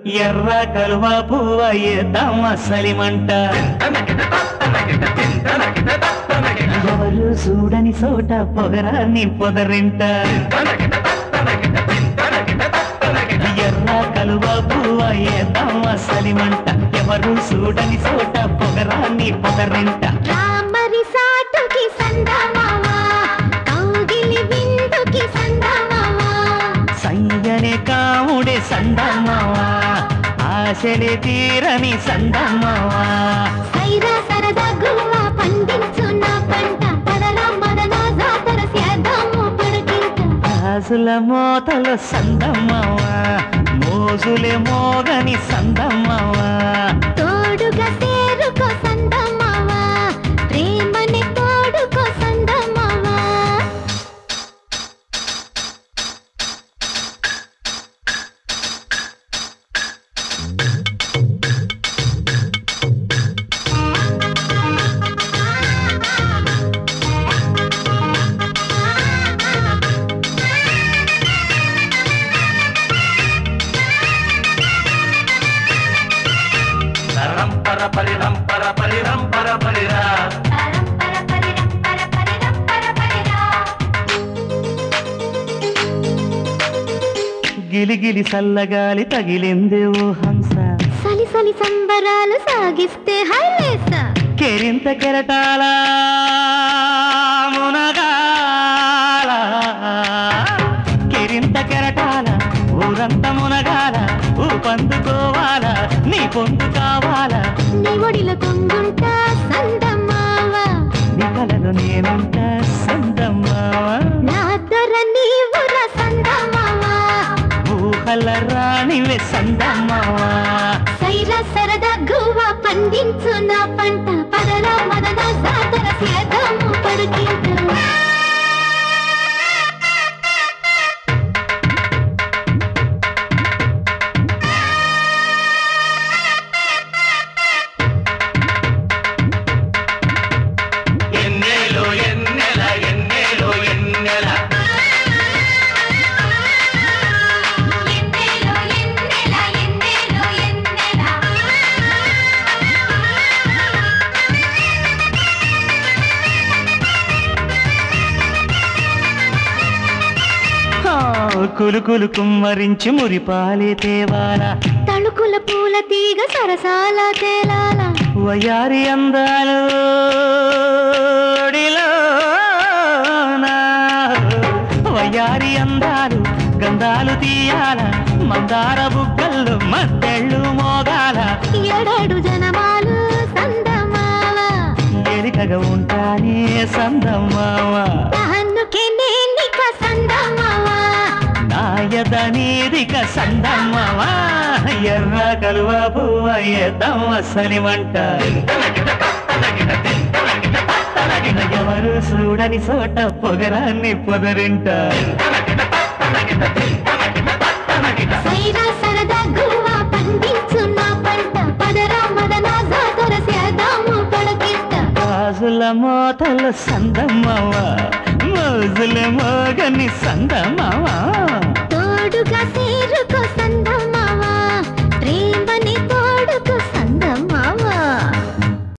ఎర్ర కలువ పువ్వ ఏద్దాం అసలిమంట ఎవరు చూడని చోట పొగరాన్ని పొదరింట ఎర్ర కలువ పువ్వ ఏద్దాం అసలిమంట ఎవరు చూడని చోట పొగరాన్ని పొదరింట రామరి సాటుకి సందమావా కౌగిలి విందుకి సందమావా సంగనే కాముడే సందమావా ఆశలే తీరని సందమావా సైరా సరదా గువ్వ పండించు నా పంట పదరా మదన జాతర సేద్దాము పడకింట గాజుల మోతలు సందమావా మోజులే మోగని సందమావా తోడుగా సేరుకో సందమావా ప్రేమని తోడుకో సందమావా రంపర పరిరంపర పరిరంపర పరిరా గిలిగిలి సల్లగాలి తగిలిందే ఓ హంస సలి సలి సంబరాలు సాగిస్తే హైలేస కెరింత కెరటాల మునగాల కెరింత కెరటాల ఊరంత మునగాల ఊపందుకోవాలా నీ పొందు కావాలా నీ ఒడిలో కొంగుంటా సందమావా నీ కలలో నేనుంట సందమావా నా దొర నీవురా సందమావా ఊహల రాణివే సందమావా సైరా సరదా గువ్వ పండించు నా పంట పదరా మదన జాతర సేద్దాము పడకింట ఎన్నేలో ఎన్నెల ఎన్నేలో ఎన్నెల ఎన్నెలో ఎన్నెల ఎన్నెలో ఎన్నెల కులుకులు కుమ్మరించి మురిపాలే తేవాలా తళుకుల పూల తీగ సరసాల తేలాల వయారి అందాలు వయారి అందాలు గంధాలు తీయాల మందార బుగ్గల్లో మద్దెళ్ళు మోగాల ఏడాడు జనమాలు సందమావ ఎలికగా ఉంటానే సందమావ అందుకే నేనిక సందమావ నాయద నీదిక సందమావ ఎర్ర కలువ పువ్వ ఏద్దాం అసలిమంట ఎవరు చూడని చోట పొగరాన్ని పొదరింట సైరా సరదా గువ్వ పండించు నా పంట పదరా మదన జాతర సేద్దాము పడకింట గాజుల మోతలు సందమావ మోజుల మోగని సందమావ